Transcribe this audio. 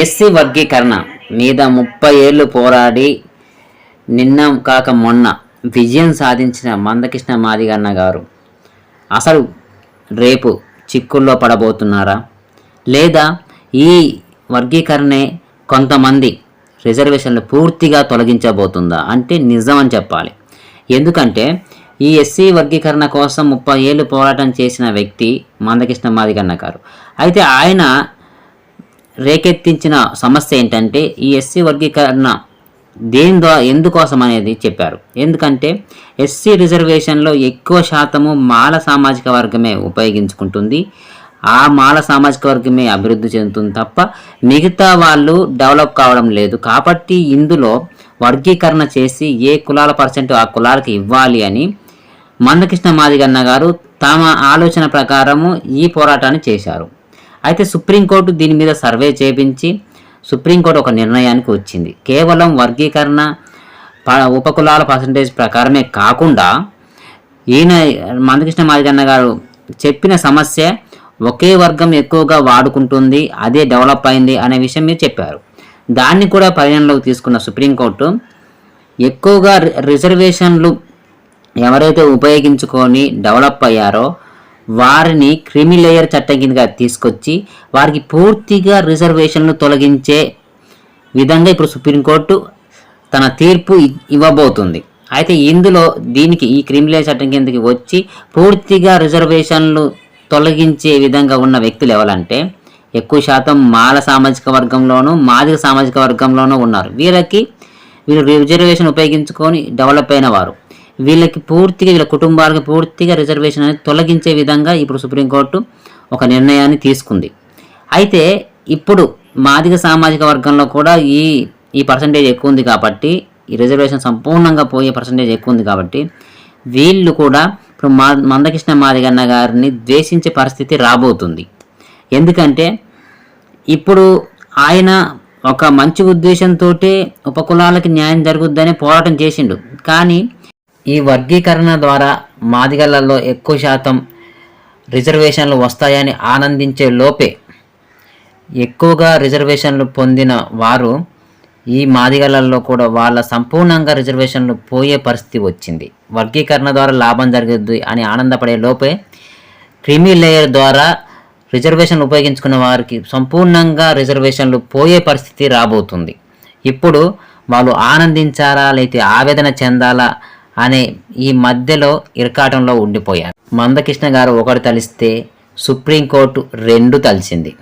SC వర్గీకరణ మీద 30 ఏళ్లు పోరాడి నిన్న కాక మొన్న విజయం సాధించిన మందకృష్ణ మాదిగన్న గారు అసలు రేపు చిక్కుల్లో పడబోతున్నారా, లేదా ఈ వర్గీకరణే కొంతమంది రిజర్వేషన్లు పూర్తిగా తొలగించబోతుందా అంటే నిజం అని చెప్పాలి. ఎందుకంటే ఈ ఎస్సీ వర్గీకరణ కోసం 30 ఏళ్ళు పోరాటం చేసిన వ్యక్తి మందకృష్ణ మాదిగన్న గారు. అయితే ఆయన రేకెత్తించిన సమస్య ఏంటంటే ఈ ఎస్సీ వర్గీకరణ ఎందుకోసం అనేది చెప్పారు. ఎందుకంటే ఎస్సీ రిజర్వేషన్లో ఎక్కువ శాతము మాల సామాజిక వర్గమే ఉపయోగించుకుంటుంది, ఆ మాల సామాజిక వర్గమే అభివృద్ధి చెందుతుంది తప్ప మిగతా వాళ్ళు డెవలప్ కావడం లేదు. కాబట్టి ఇందులో వర్గీకరణ చేసి ఏ కులాల పర్సెంట్ ఆ కులాలకు ఇవ్వాలి అని మందకృష్ణ మాదిగన్న గారు తమ ఆలోచన ప్రకారము ఈ పోరాటాన్ని చేశారు. అయితే సుప్రీంకోర్టు దీని మీద సర్వే చేపించి సుప్రీంకోర్టు ఒక నిర్ణయానికి వచ్చింది. కేవలం వర్గీకరణ ఉపకులాల పర్సంటేజ్ ప్రకారమే కాకుండా ఈయన మందకృష్ణ మాదిగన్న గారు చెప్పిన సమస్య ఒకే వర్గం ఎక్కువగా వాడుకుంటుంది, అదే డెవలప్ అయింది అనే విషయం మీరు చెప్పారు. దాన్ని కూడా పరిగణలోకి తీసుకున్న సుప్రీంకోర్టు ఎక్కువగా రిజర్వేషన్లు ఎవరైతే ఉపయోగించుకొని డెవలప్ అయ్యారో వారిని క్రిమి లేయర్ చట్టం కిందగా తీసుకొచ్చి వారికి పూర్తిగా రిజర్వేషన్లు తొలగించే విధంగా ఇప్పుడు సుప్రీంకోర్టు తన తీర్పు ఇవ్వబోతుంది. అయితే ఇందులో దీనికి ఈ క్రిమి లేయర్ చట్టం కిందకి వచ్చి పూర్తిగా రిజర్వేషన్లు తొలగించే విధంగా ఉన్న వ్యక్తులు ఎవరంటే ఎక్కువ శాతం మాల సామాజిక వర్గంలోనూ మాదిగ సామాజిక వర్గంలోనూ ఉన్నారు. వీళ్ళు రిజర్వేషన్ ఉపయోగించుకొని డెవలప్ అయిన వారు. వీళ్ళకి పూర్తిగా వీళ్ళ కుటుంబాలకు పూర్తిగా రిజర్వేషన్ అనేది తొలగించే విధంగా ఇప్పుడు సుప్రీంకోర్టు ఒక నిర్ణయాన్ని తీసుకుంది. అయితే ఇప్పుడు మాదిగ సామాజిక వర్గంలో కూడా ఈ పర్సంటేజ్ ఎక్కువ ఉంది కాబట్టి, ఈ రిజర్వేషన్ సంపూర్ణంగా పోయే పర్సంటేజ్ ఎక్కువ ఉంది కాబట్టి వీళ్ళు కూడా ఇప్పుడు మందకృష్ణ మాదిగన్న గారిని ద్వేషించే పరిస్థితి రాబోతుంది. ఎందుకంటే ఇప్పుడు ఆయన ఒక మంచి ఉద్దేశంతో ఉపకులాలకి న్యాయం జరుగుద్దని పోరాటం చేసిండు. కానీ ఈ వర్గీకరణ ద్వారా మాదిగలలో ఎక్కువ శాతం రిజర్వేషన్లు వస్తాయని ఆనందించే లోపే ఎక్కువగా రిజర్వేషన్లు పొందిన వారు ఈ మాదిగలలో కూడా వాళ్ళ సంపూర్ణంగా రిజర్వేషన్లు పోయే పరిస్థితి వచ్చింది. వర్గీకరణ ద్వారా లాభం జరుగుద్ది అని ఆనందపడే లోపే క్రిమి లేయర్ ద్వారా రిజర్వేషన్లు ఉపయోగించుకున్న వారికి సంపూర్ణంగా రిజర్వేషన్లు పోయే పరిస్థితి రాబోతుంది. ఇప్పుడు వాళ్ళు ఆనందించారా లేకపోతే ఆవేదన చెందాలా అనే ఈ మధ్యలో ఇరకాటంలో ఉండిపోయారు. మందకృష్ణ గారు ఒకటి తలిస్తే సుప్రీంకోర్టు 2 తలిచింది.